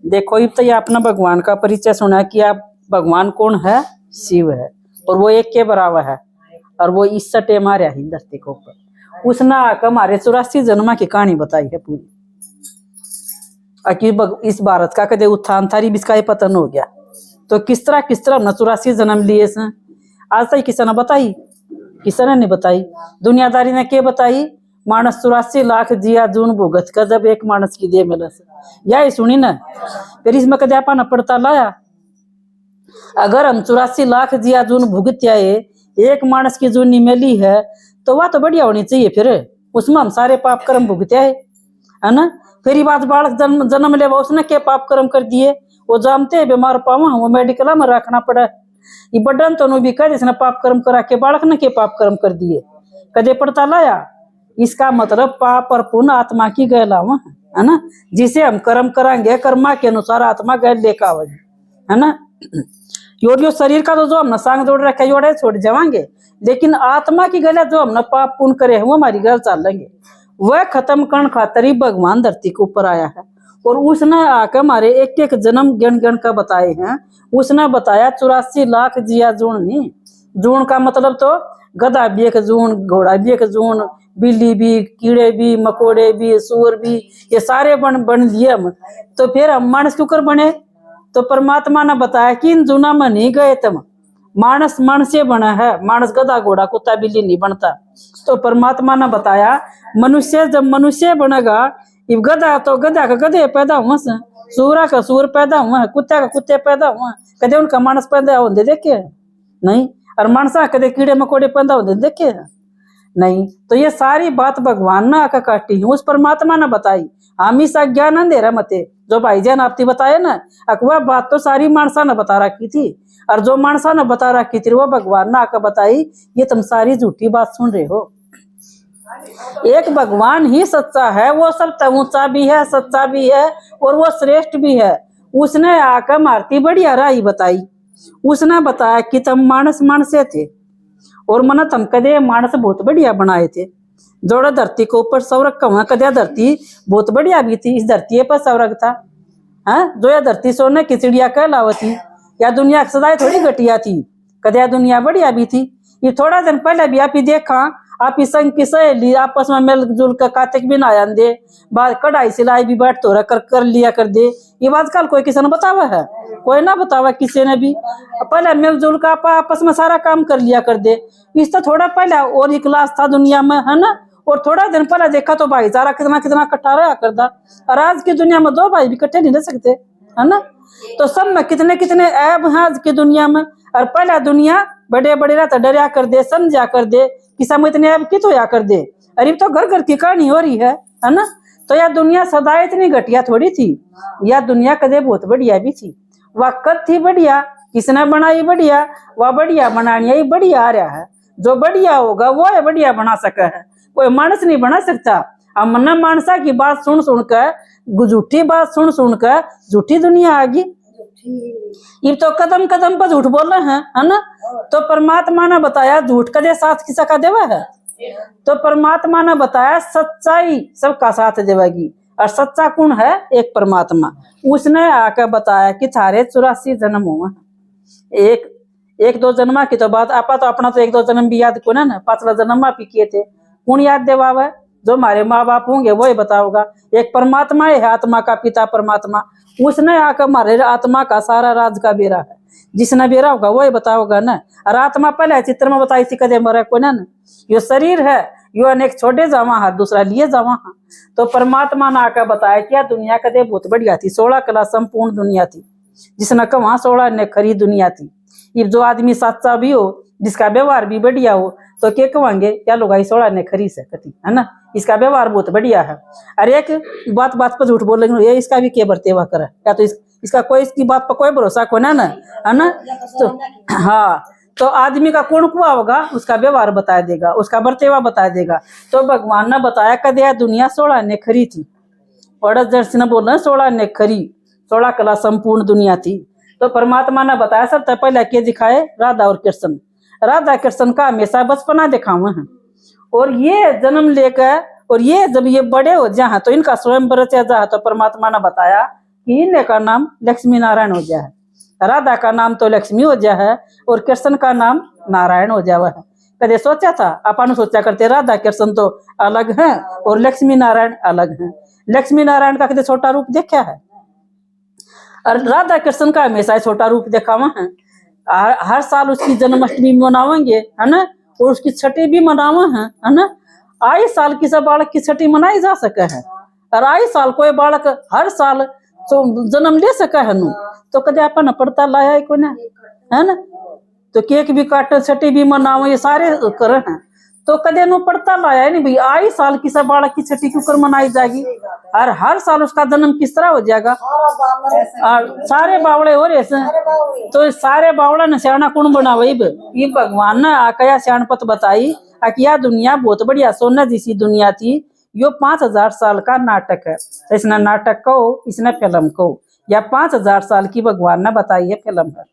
देखो अब तो ये अपना भगवान का परिचय सुना कि आप भगवान कौन है, शिव है, और वो एक के बराबर है, और वो इस सटे मारे ही धरती के ऊपर। उसने आकर हमारे 84 जन्म की कहानी बताई है पूरी, कि इस भारत का कदे उत्थान थारी बिस्काई पतन हो गया, तो किस तरह न 84 जन्म लिए से आज तक किसी ने बताई, किसी ने नहीं बताई। दुनियादारी ने क्या बताई, मानस 84 लाख जिया जून भुगत का जब एक मानस की दे मिला से यही सुनी ना। फिर इसमें कदे आपा न पड़ता लाया, अगर हम 84 लाख जिया जून भुगत आए, एक मानस की जून मिली है तो वह तो बढ़िया होनी चाहिए। फिर उसमें हम सारे पाप कर्म भुगते आए है ना। फिर ये बात बालक जन्म ले उसने क्या पाप कर्म कर दिए, वो जानते है बीमार पावा वो मेडिकल में रखना पड़ा। ये बड़न तो भी कह जिसने पाप कर्म करा के बालक ने के पाप कर्म कर दिए, कदे पड़ता लाया। इसका मतलब पाप और पुण्य आत्मा की गहलावा है ना, जिसे हम कर्म कराएंगे कर्मा के अनुसार आत्मा गैल लेकर आवेगी है ना। यो शरीर का तो जो हमने सांग जोड़ रखा है छोड़ जाएंगे, लेकिन आत्मा की गला जो हमने पाप पुण्य करे हैं वो हमारी गल चाल लेंगे। वह खत्म करण खातर ही भगवान धरती के ऊपर आया है, और उसने आकर हमारे एक एक जन्म गण गण का बताए हैं। उसने बताया 84 लाख जिया जून नहीं, जून का मतलब तो गधा भी एक जून, घोड़ा भी एक जून, बिल्ली भी, कीड़े भी, मकोड़े भी, सूअर भी, ये सारे बन लिए हम। तो फिर हम मानस क्यों कर बने, तो परमात्मा ने बताया कि इन जूना में नहीं गए तुम, मानस मन से बना है, मानस गधा घोड़ा कुत्ता बिल्ली नहीं बनता। तो परमात्मा ने बताया मनुष्य जब मनुष्य बनेगा, ये गधा तो गधा का गधे पैदा हुआ, सूरा का सूर पैदा हुआ, कुत्ते का कुत्ते पैदा हुआ, कदे उनका मानस पैदा होते देखे नहीं, और मानसा कदे कीड़े मकोड़े पैदा होते देखे नहीं। तो ये सारी बात भगवान ने आकर काटी है, उस परमात्मा ने बताई। हमेशा ज्ञान अंधेरा मते, जो भाईजान आपने बताया ना, वह बात तो सारी मानसा ने बता रखी थी, और जो मानसा ने बता रखी थी वो भगवान ने आकर बताई। ये तुम सारी झूठी बात सुन रहे हो, एक भगवान ही सच्चा है, वो सब ऊंचा भी है, सच्चा भी है, और वो श्रेष्ठ भी है। उसने आकर मारती बढ़िया राही बताई। उसने बताया कि तुम मानस से थे, और मन तुम कदे मानस बहुत बढ़िया बनाए थे। जोड़ा धरती के ऊपर सौरग का हुआ, कदे धरती बहुत बढ़िया भी थी, इस धरती पर सौरग था है, जो यह धरती सोने की चिड़िया कहलावती, या दुनिया सदाई थोड़ी घटिया थी, कदे दुनिया बढ़िया भी थी। ये थोड़ा दिन पहले भी आप ही देखा, आप ही संग की सहेली आपस में मिलजुल कर कातिक भी ना दे, बाद कढ़ाई सिलाई भी बैठ तो कर लिया कर दे। ये बात कल कोई किसी ने बतावा है, कोई ना बतावा किसी ने भी। पहले मिलजुल का आपस में सारा काम कर लिया कर दे। इस तो थोड़ा पहले और ही क्लास था दुनिया में है ना, और थोड़ा दिन पहले देखा तो भाईचारा कितना कितना इकट्ठा रहा करता, और आज की दुनिया में दो भाई भी इकट्ठे नहीं रह सकते है ना। तो सब में कितने कितने ऐब हैं आज की दुनिया में, और पहले दुनिया बड़े बड़े रहता डरिया कर दे, समझा कर दे कि सब इतने ऐब की तो या कर दे। अरे तो घर घर की कहानी हो रही है ना। तो यह दुनिया सदा इतनी घटिया थोड़ी थी, यह दुनिया कदे बहुत बढ़िया भी थी। वह कद थी बढ़िया, किसने बनाई बढ़िया, वह बढ़िया बनानी ही बढ़िया आ रहा है। जो बढ़िया होगा वो है बढ़िया बना सका है, कोई मानस नहीं बना सकता। अब मना मानसा की बात सुन सुनकर, झूठी बात सुन सुनकर झूठी दुनिया आ गई। ये तो कदम कदम पर झूठ बोल रहे हैं है ना। तो परमात्मा ने बताया झूठ कदे साथ की सका देवा है, तो परमात्मा ने बताया सच्चाई सबका साथ देवेगी, और सच्चा कौन है, एक परमात्मा। उसने आकर बताया कि थारे 84 जन्म हुआ, एक दो जन्मा की तो बात आपा तो अपना तो एक दो जन्म भी याद को ना, पांचवा जन्म आप ही किए थे, कौन याद देवा, जो हमारे माँ बाप होंगे वो ही बताओगा। एक परमात्मा है, आत्मा का पिता परमात्मा, उसने आकर हमारे आत्मा का सारा राज का बेरा है, जिसने बेरा होगा वो ही बताओगा ना। और आत्मा पहले चित्र में बताई थी कदे मरे को ना, यो शरीर है, यो अनेक छोड़े जावा है, दूसरा लिए जावा है। तो परमात्मा ने आकर बताया क्या दुनिया कदे बहुत बढ़िया थी, 16 कला संपूर्ण दुनिया थी, जिसने कहा 16 ने खरी दुनिया थी। ये जो आदमी सच्चा भी हो, जिसका व्यवहार भी बढ़िया हो, तो क्या कहेंगे क्या लोग 16 ने खरी सकती है ना, इसका व्यवहार बहुत बढ़िया है। अरे एक बात बात पर झूठ बोलेंगे, ये इसका भी क्या बर्तेवा करे, या तो इसका कोई इसकी बात पर कोई भरोसा को ना है ना। तो हाँ, तो आदमी का कौन कुआ होगा, उसका व्यवहार बता देगा, उसका बर्तेवा बता देगा। तो भगवान ने बताया कदे दुनिया 16 ने खरी थी, और जर्सी ने बोल रहे 16 ने खरी, 16 कला संपूर्ण दुनिया थी। तो परमात्मा ने बताया सबसे पहले के दिखाए राधा और कृष्ण, राधा कृष्ण का हमेशा बचपना दिखावे हैं, और ये जन्म लेकर और ये जब ये बड़े हो जाए तो इनका स्वयं रचा जा, तो परमात्मा ने बताया कि इन्हें का नाम लक्ष्मी नारायण हो जाए, राधा का नाम तो लक्ष्मी हो जाए है और कृष्ण का नाम नारायण हो जावा है। कदे सोचा था? अपन सोचा करते राधा कृष्ण तो अलग हैं और लक्ष्मी नारायण अलग हैं। लक्ष्मी नारायण का कदे छोटा रूप देखा है? और राधा कृष्ण का हमेशा छोटा रूप देखा हुआ है। हर साल उसकी जन्माष्टमी मनावेंगे, है ना, और उसकी छठी भी मनावे है ना। आई साल किसी बालक की छठी मनाई जा सके है, और आई साल कोई बालक हर साल तो जन्म ले सके है नु, तो कदे अपन पड़ता लाया है कोई ना, है ना। तो केक भी काटे, छठी भी मनावे, ये सारे करे हैं, तो कदे नु पड़ता लाया है नहीं भाई आई साल किसी बालक की छठी क्यों कर मनाई जाएगी, और हर साल उसका जन्म किस तरह हो जाएगा। और सारे बावड़े हो रहे हैं, तो सारे बावड़ा ने सियाना कौन बनावे? ये भगवान ने आकया सियाणपत बताई कि यह दुनिया बहुत बढ़िया सोना जैसी दुनिया थी, यो 5000 साल का नाटक है। तो इसने नाटक कहो, इसने फिल्म कहो, या 5000 साल की भगवान ने बताई है फिल्म है।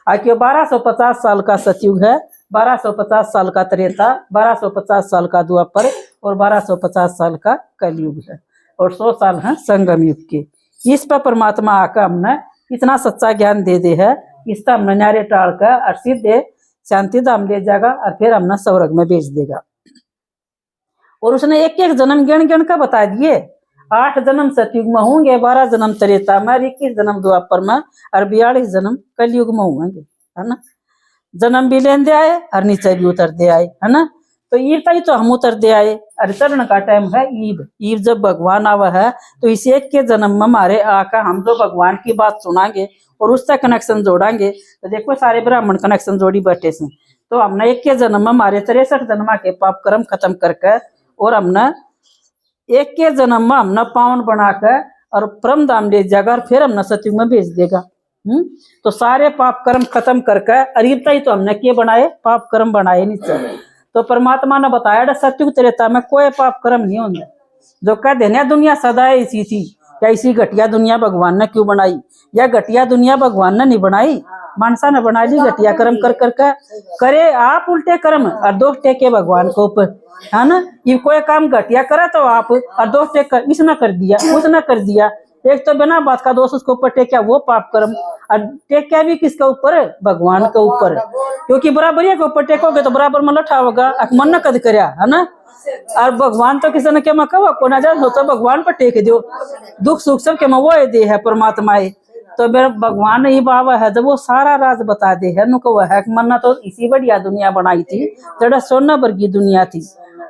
आखिर 1250 साल का सतयुग है, 1250 साल का त्रेता, 1250 साल का द्वापर और 1250 साल का कलयुग है, और 100 साल है संगम युग के। इस पर परमात्मा आकर हमने इतना सच्चा ज्ञान दे दे है, इस पर हमने न्यारे टाल कर और सीधे शांति धाम ले जाएगा और फिर हमने स्वर्ग में भेज देगा। और उसने एक एक जन्म गिन गिन का बता दिए, 8 जन्म सतयुग में होंगे, 12 जन्म त्रेता में, 21 जन्म द्वापर में और 42 जन्म कलयुग में होंगे, है ना। जन्म भी लेन दे आए और नीचे भी उतर दे आए, है ना। तो ईब तक तो हम उतर दे आए, और चरण का टाइम है ईब। ईब जब भगवान आवा है तो इस एक के जन्म में हमारे आका हम जो भगवान की बात सुनाएंगे और उससे कनेक्शन जोड़ांगे, तो देखो सारे ब्राह्मण कनेक्शन जोड़ी बैठे से। तो हमने एक के जन्म में हमारे 63 जन्म के पाप कर्म खत्म करके, और हमने एक के जन्म में हमने पावन बनाकर और परम धाम ले जाएगा, और फिर हमने सतयुग में भेज देगा। तो सारे पाप कर्म खत्म करके अरीबता ही तो हमने क्या बनाए? पाप कर्म बनाए नहीं। तो परमात्मा ने बताया सतयुग त्रेता में कोई पाप कर्म नहीं होंगे। जो कह देना दुनिया सदा ऐसी थी, या इसी घटिया दुनिया भगवान ने क्यों बनाई? या घटिया दुनिया भगवान ने नहीं बनाई, मानसा ने बना ली घटिया कर्म कर करके। करे आप उल्टे कर्म और दोष टेके भगवान को ऊपर, है ना। ये कोई काम घटिया करा तो आप और दोष टेक इसने कर दिया, उसने कर दिया, एक तो बिना बात का दोष उसके ऊपर टेकिया, वो पाप कर्म। और टेकिया भी किसके ऊपर? भगवान के ऊपर, क्योंकि बराबरी के ऊपर टेकोगे तो बराबर में लठा होगा, मन न कद करया, है ना। और भगवान तो किसी ने क्या मका को ना जा, तो भगवान पर टेक दो, दुख सुख सब के वो दे है परमात्मा। तो मेरा भगवान ही बाबा है, जब वो सारा राज बता दे है नुको वह है मन्ना तो इसी बढ़िया दुनिया बनाई थी, जड़ा सोना वर्गी दुनिया थी,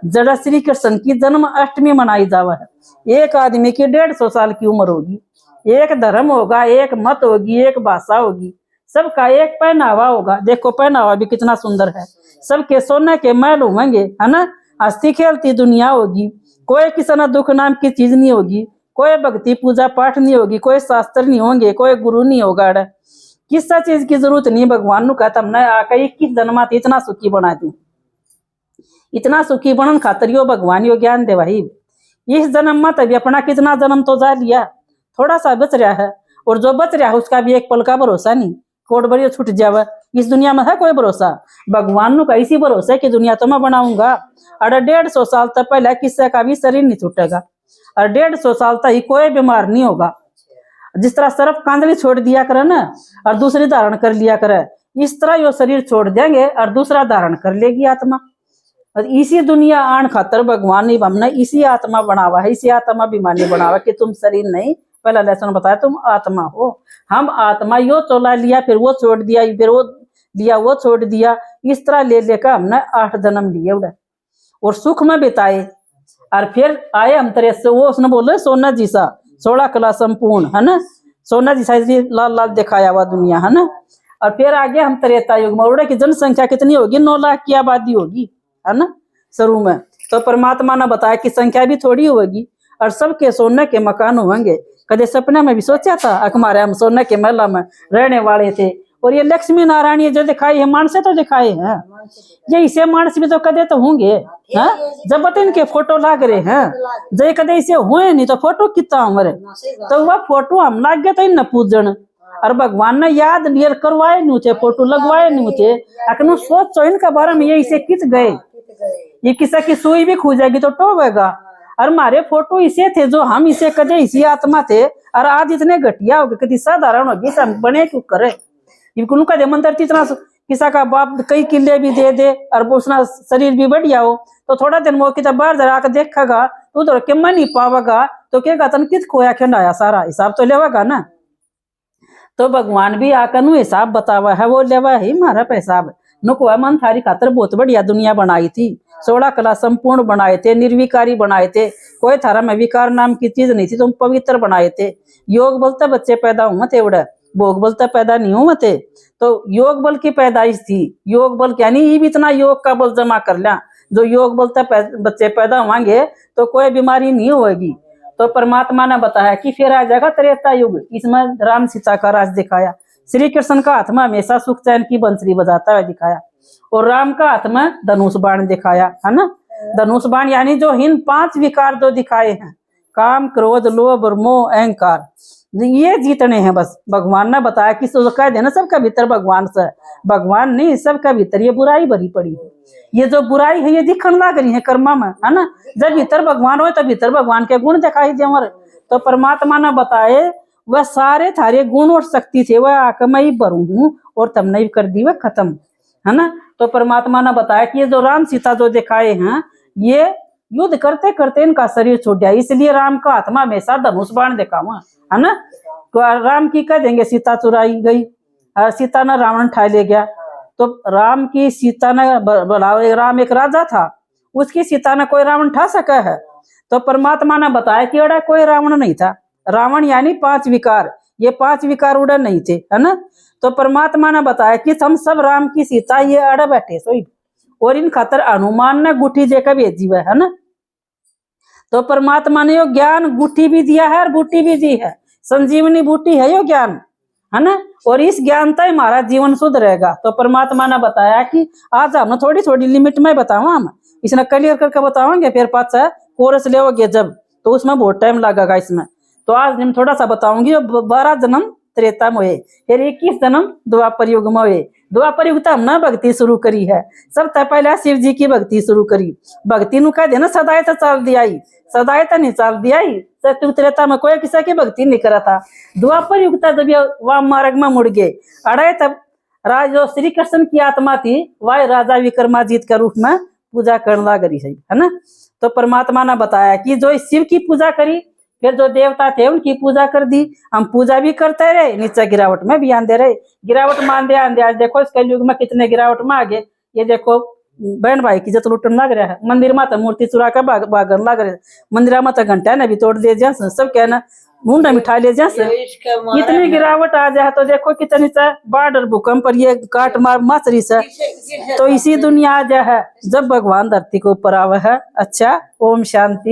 जड़ा श्री कृष्ण की जन्म अष्टमी मनाई जावा है। एक आदमी की 150 साल की उम्र होगी, एक धर्म होगा, एक मत होगी, एक भाषा होगी, सबका एक पहनावा होगा। देखो पहनावा भी कितना सुंदर है, सबके सोने के महल होंगे, है ना। हंसती खेलती दुनिया होगी, कोई किसी ना दुख नाम की चीज नहीं होगी, कोई भक्ति पूजा पाठ नहीं होगी, कोई शास्त्र नहीं होंगे, कोई गुरु नहीं होगा। किसी चीज की जरूरत नहीं। भगवान नु कहता हमने आकर 21 जन्मा इतना सुखी बना दूं, इतना सुखी बनन खातर यो भगवान यो ज्ञान दे भाई। इस जन्म में तभी अपना कितना जन्म तो जा लिया, थोड़ा सा बच रहा है, और जो बच रहा है उसका भी एक पल का भरोसा नहीं, कोट बड़ी छूट जावे। इस दुनिया में है कोई भरोसा? भगवान नु का इसी भरोसा कि दुनिया तो मैं बनाऊंगा, और 150 साल तक पहले किसी का भी शरीर नहीं छूटेगा, और 150 साल तक ही कोई बीमार नहीं होगा। जिस तरह सिर्फ कांदली छोड़ दिया करे ना और दूसरी धारण कर लिया करे, इस तरह यो शरीर छोड़ देंगे और दूसरा धारण कर लेगी आत्मा। और इसी दुनिया आन खातर भगवान ने हमने इसी आत्मा बनावा है, इसी आत्मा बीमारी बनावा कि तुम शरीर नहीं, पहला लेसन बताया तुम आत्मा हो। हम आत्मा यो चोला लिया, फिर वो छोड़ दिया, फिर वो लिया, वो छोड़ दिया, इस तरह ले लेकर हमने 8 जन्म लिए उड़े और सुख में बिताए। और फिर आए हम तरह से, वो उसने बोले सोना जी सा 16 कला संपूर्ण, है ना, सोना जी सा लाल लाल दिखाया हुआ दुनिया, है ना। और फिर आगे हम त्रेता युग में उड़े की जनसंख्या कितनी होगी? 9 लाख की आबादी होगी, है ना, शुरू में। तो परमात्मा ने बताया कि संख्या भी थोड़ी होगी और सबके सोने के मकान होंगे। कदे सपने में भी सोचा था हमारे हम सोने के महला में रहने वाले थे? और ये लक्ष्मी नारायण ये जो दिखाई है मानसे तो दिखाए हैं, ये इसे मानस भी तो कदे तो होंगे, हैं? जब बत इनके फोटो लाग रहे हैं, जय कदे इसे हुए नहीं तो फोटो कितना हमारे, तो वह फोटो हम लाग गए तो इन पूजन। और भगवान ने याद लियर करवाए नहीं थे, फोटो लगवाए नहीं थे। अखनू सोचो इनका बारे में, ये इसे किस गए, ये किसी की सुई भी खो जाएगी तो टोवेगा, और हमारे फोटो इसे थे जो हम इसे कदे इसी आत्मा थे, और आज इतने घटिया हो गए, कभी साधारण हो गए, हम बने क्यों करे। इनको कदे मंदिर इतना किसा का बाप कई किले भी दे दे और उसना शरीर भी बढ़िया हो, तो थोड़ा दिन वो किताब बाहर जरा के देखेगा तो उधर के मन नहीं पावेगा, तो क्या तन किस खोया खंडाया, सारा हिसाब तो लेवागा ना। तो भगवान भी आकर नु हिसाब बतावा है, वो लेवा ही हमारा पैसा नुको मन थारी खातर बहुत बढ़िया दुनिया बनाई थी, 16 कला संपूर्ण बनाए थे, निर्विकारी बनाए थे, कोई थारा में विकार नाम की चीज नहीं थी, तुम पवित्र बनाए थे। योग बोलते बच्चे पैदा हुए थे उड़ा, भोग बोलते पैदा नहीं हुए थे। तो योग बल की पैदाइश थी, योग बल यानी ये भी इतना योग का बल जमा कर लिया, जो योग बोलते बच्चे पैदा होंगे तो कोई बीमारी नहीं होगी। तो परमात्मा ने बताया कि फिर आ जाएगा त्रेता युग, इसमें राम सीता का राज दिखाया। श्री कृष्ण का हाथ में हमेशा सुख चैन की बंसरी बजाता हुआ दिखाया, और राम का हाथ में धनुष बाण दिखाया, है ना। धनुष बाण यानी जो इन 5 विकार जो दिखाए हैं, काम क्रोध लोभ और मोह अहंकार, ये जीतने हैं बस। भगवान ने बताया कि कह देना सबका भीतर भगवान से, भगवान नहीं सबका भीतर ये बुराई भरी पड़ी है, ये जो बुराई है ये दिखने लग रही है कर्मा में, है ना। जब भीतर भगवान हो तो भीतर भगवान के गुण दिखाई दे। तो परमात्मा ने बताए वह सारे थारे गुण और शक्ति थे, वह आकर मैं ही भरू हूँ और तुमने भी कर दी वह खत्म, है ना। तो परमात्मा ने बताया कि ये जो राम सीता जो दिखाए हैं, ये युद्ध करते करते इनका शरीर छूट गया, इसलिए राम का आत्मा हमेशा धनुष बाण दिखावा, है ना। तो राम की कह देंगे सीता चुराई गई, सीता ने रावण ठा ले गया, तो राम की सीता ने राम एक राजा था, उसकी सीता ने कोई रावण ठा सका है। तो परमात्मा ने बताया कि अड़ा कोई रावण नहीं था, रावण यानी 5 विकार, ये 5 विकार उड़ा नहीं थे, है ना। तो परमात्मा ने बताया कि हम सब राम की सीता ये अड़ा बैठे सोई, और इन खातर हनुमान ने गुठी देकर भेजी हुआ है ना। तो परमात्मा ने यो ज्ञान गुठी भी दिया है और बूटी भी दी है, संजीवनी बूटी है यो ज्ञान, है ना। और इस ज्ञान से हमारा जीवन शुद्ध रहेगा। तो परमात्मा ने बताया कि आज हम थोड़ी थोड़ी लिमिट में बतावा, हम इसने क्लियर करके बतावांगे, फिर पाचा कोरस लेवोगे जब तो उसमें बहुत टाइम लगेगा इसमें। तो आज मैं थोड़ा सा बताऊंगी। 12 जन्म त्रेता में हुए, फिर 21 जन्म द्वापर युग में हुए। द्वापर युग तो हमने भक्ति शुरू करी है, सबसे पहले शिव जी की भक्ति शुरू करी। भक्ति नु कह देना सदाए तो चल दिया, सदाए तो नहीं चल दिया, सत्युग त्रेता में कोई किसी की भक्ति नहीं करा था। द्वापर युग तक जब वाम मार्ग में मुड़ गए, अड़े तब जो श्री कृष्ण की आत्मा थी वह राजा विक्रमाजीत के रूप में पूजा करने लगी है ना। तो परमात्मा ने बताया कि जो शिव की पूजा करी, फिर जो देवता थे उनकी पूजा कर दी, हम पूजा भी करते रहे, नीचे गिरावट में भी आंदे रहे, गिरावट मान दे आंदे। आज देखो इस कलयुग में कितने गिरावट में आ गए, ये देखो बहन भाई की इज्जत लुटन लग रहा है, मंदिर में तो मूर्ति चुरा कर भागन लग रहे, मंदिर में तो घंटा ने भी तोड़ दे जा, सब कहना मुंडा मिठा ले जा, इतनी गिरावट आ जाए। तो देखो कितनी बाढ़ और भूकंप पर ये काट मार मच रही से। तो इसी दुनिया आ जाए जब भगवान धरती को ऊपर आवे है। अच्छा, ओम शांति।